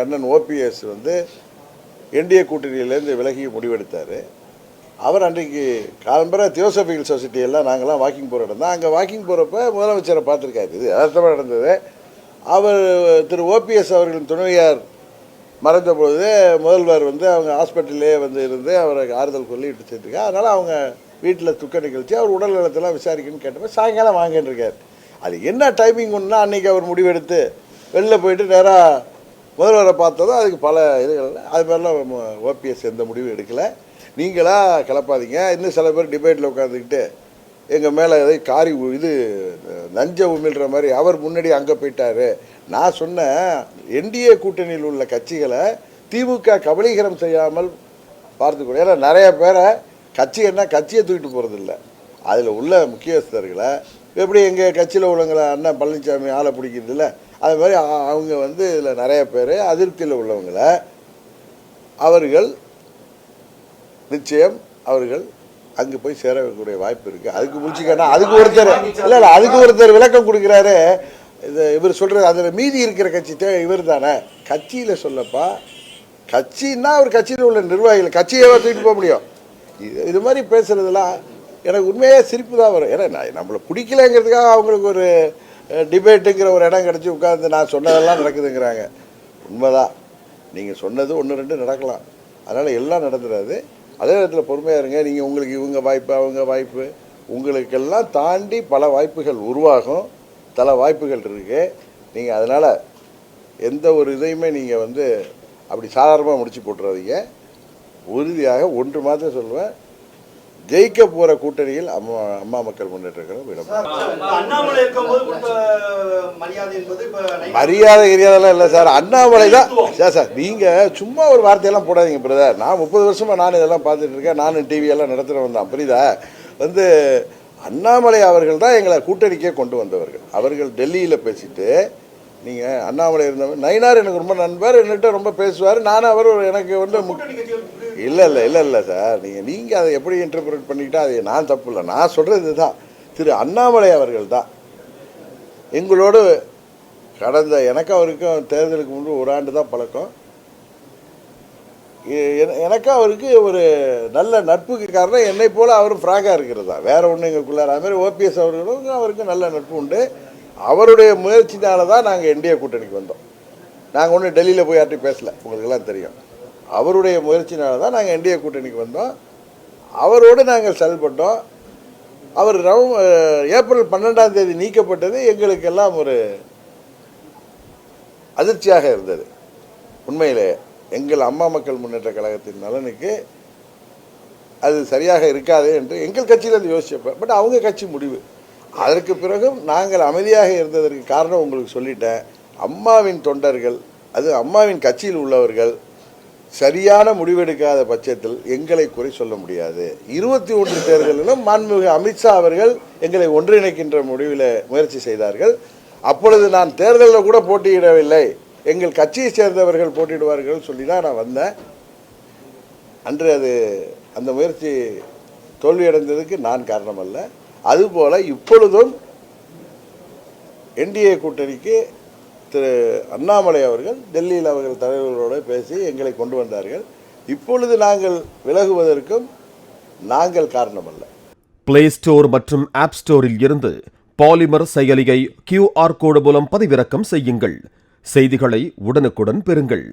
அண்ணன் ஓபிஎஸ் வந்து என்டிஏ கூட்டணியிலேருந்து விலகி முடிவெடுத்தார். அவர் அன்றைக்கு காலம்பர தியோசபிக்கல் சொசைட்டி எல்லாம் நாங்கள்லாம் வாக்கிங் போகிற இடம் தான். அங்கே வாக்கிங் போகிறப்ப முதலமைச்சரை பார்த்துருக்காரு. இது யதார்த்தமாக நடந்தது. அவர் திரு ஓபிஎஸ் அவர்களின் துணைவியார் மறைந்தபோது முதல்வர் வந்து அவங்க ஹாஸ்பிட்டல்லே வந்து இருந்து அவரை ஆறுதல் சொல்லி விட்டு சேர்த்துருக்காரு. அதனால் அவங்க வீட்டில் துக்க நிகழ்ச்சி அவர் உடல் நலத்தெல்லாம் விசாரிக்கணும்னு கேட்டப்போ சாயங்காலம் வாங்கின்னு இருக்கார். அது என்ன டைமிங் ஒன்றுனா அன்றைக்கி அவர் முடிவெடுத்து வெளில போயிட்டு நேராக முதல்வரை பார்த்ததும் அதுக்கு பல இதுகள் அது மாதிரிலாம் ஓபிஎஸ் எந்த முடிவும் எடுக்கலை. நீங்களாக கிளப்பாதீங்க. இன்னும் சில பேர் டிபேட்டில் உட்காந்துக்கிட்டு எங்கள் மேலே எதை காரி இது நஞ்ச உமிழ்கிற மாதிரி அவர் முன்னாடி அங்கே போயிட்டார். நான் சொன்னேன், என்டிஏ கூட்டணியில் உள்ள கட்சிகளை திமுக கபலீகரம் செய்யாமல் பார்த்துக்கூட. ஏன்னா நிறைய பேரை கட்சியை தூக்கிட்டு போகிறதில்ல. அதில் உள்ள முக்கியஸ்தர்களை எப்படி எங்கள் கட்சியில் உள்ளவங்களை அண்ணன் பழனிசாமி ஆளை பிடிக்கிறதில்ல, அது மாதிரி அவங்க வந்து இதில் நிறைய பேர் அதிருப்தியில் உள்ளவங்களை அவர்கள் நிச்சயம் அவர்கள் அங்கே போய் சேரக்கூடிய வாய்ப்பு இருக்குது. அதுக்கு முடிச்சுக்கன்னா அதுக்கு ஒருத்தர் விளக்கம் கொடுக்குறாரு. இவர் சொல்கிறது அதில் மீதி இருக்கிற கட்சி இவர் தானே கட்சியில் சொல்லப்பா. கட்சின்னா அவர் கட்சியில் உள்ள நிர்வாகிகள் கட்சியை தூக்கிட்டு போக முடியும். இது மாதிரி பேசுகிறதுலாம் எனக்கு உண்மையாக சிரிப்பு தான் வரும். ஏன்னா நம்மளை பிடிக்கலைங்கிறதுக்காக அவங்களுக்கு ஒரு டிபேட்டுங்கிற ஒரு இடம் கிடச்சி உட்காந்து நான் சொன்னதெல்லாம் நடக்குதுங்கிறாங்க. உண்மைதான், நீங்கள் சொன்னது 1-2 நடக்கலாம். அதனால் எல்லாம் நடந்துடாது. அதே நேரத்தில் பொறுமையாக இருங்க. நீங்கள் உங்களுக்கு இவங்க வாய்ப்பு அவங்க வாய்ப்பு உங்களுக்கெல்லாம் தாண்டி பல வாய்ப்புகள் உருவாகும். பல வாய்ப்புகள் இருக்குது. நீங்கள் அதனால் எந்த ஒரு இதையுமே நீங்கள் வந்து அப்படி சாதாரணமாக முடிச்சு போட்டுறாதீங்க. உறுதியாக ஒன்று மாத்திரம் சொல்லுவேன், ஜெயிக்க போற கூட்டணியில் அம்மா மக்கள் முன்னேற்ற கழகம் இடம். மரியாதை கிரியாதெல்லாம் இல்லை சார். அண்ணாமலை தான் சார். நீங்க சும்மா ஒரு வார்த்தையெல்லாம் போடாதீங்க பிரதர். நான் 30 வருஷமா நான் இதெல்லாம் பார்த்துட்டு இருக்கேன். நானும் டிவியெல்லாம் நடத்துகிறவன் தான். புரியுதா? வந்து அண்ணாமலை அவர்கள் தான் எங்களை கூட்டணிக்கே கொண்டு வந்தவர்கள். அவர்கள் டெல்லியில் பேசிட்டு நீங்கள் அண்ணாமலை இருந்தவர் நயினார் எனக்கு ரொம்ப நண்பர், என்கிட்ட ரொம்ப பேசுவார். நானும் அவர் எனக்கு வந்து இல்லை சார். நீங்கள் அதை எப்படி இன்டர்பிரேட் பண்ணிக்கிட்டா அது நான் தப்பு இல்லை. நான் சொல்கிறது தான், திரு அண்ணாமலை அவர்கள் தான் எங்களோடு கடந்த எனக்கும் அவருக்கும் தேர்தலுக்கு முன்பு 1 ஆண்டு தான் பழக்கம். எனக்கும் அவருக்கு ஒரு நல்ல நட்புக்கு காரணம் என்னை போல் அவரும் ஃப்ராங்காக இருக்கிறது தான், வேறு ஒன்றும் எங்களுக்குள்ளார. அதுமாதிரி ஓபிஎஸ் அவர்களும் அவருக்கு நல்ல நட்பு உண்டு. அவருடைய முயற்சினால தான் நாங்கள் என்டிஏ கூட்டணிக்கு வந்தோம். நாங்கள் ஒன்றும் டெல்லியில் போய் யார்ட்டையும் பேசலை, உங்களுக்கெல்லாம் தெரியும். அவருடைய முயற்சினால தான் நாங்கள் என்டிஏ கூட்டணிக்கு வந்தோம். அவரோடு நாங்கள் செயல்பட்டோம். அவர் ஏப்ரல் 12ஆம் தேதி நீக்கப்பட்டது எங்களுக்கெல்லாம் ஒரு அதிர்ச்சியாக இருந்தது. உண்மையிலே எங்கள் அம்மா மக்கள் முன்னேற்ற கழகத்தின் நலனுக்கு அது சரியாக இருக்காது என்று எங்கள் கட்சியில் அது யோசிச்சப்ப. பட் அவங்க கட்சி முடிவு. அதற்கு பிறகும் நாங்கள் அமைதியாக இருந்ததற்கு காரணம் உங்களுக்கு சொல்லிட்டேன். அம்மாவின் தொண்டர்கள், அது அம்மாவின் கட்சியில் உள்ளவர்கள் சரியான முடிவெடுக்காத பட்சத்தில் எங்களை குறை சொல்ல முடியாது. 21 தேர்தலிலும் மாண்புமிகு அமித்ஷா அவர்கள் எங்களை ஒன்றிணைக்கின்ற முடிவில் முயற்சி செய்தார்கள். அப்பொழுது நான் தேர்தலில் கூட போட்டியிடவில்லை, எங்கள் கட்சியை சேர்ந்தவர்கள் போட்டியிடுவார்கள் சொல்லி தான் நான் வந்தேன். அன்று அந்த முயற்சி தோல்வியடைந்ததுக்கு நான் காரணம் அல்ல. அதுபோல் இப்பொழுதும் என்டிஏ கூட்டணிக்கு திரு அண்ணாமலை அவர்கள் டெல்லியில் அவர்கள் தலைவர்களோடு பேசி எங்களை கொண்டு வந்தார்கள். இப்பொழுது நாங்கள் விலகுவதற்கும் நாங்கள் காரணம் அல்ல. பிளே ஸ்டோர் மற்றும் ஆப் ஸ்டோரில் இருந்து பாலிமர் செயலியை QR கோடு மூலம் பதிவிறக்கம் செய்யுங்கள். செய்திகளை உடனுக்குடன் பெறுங்கள்.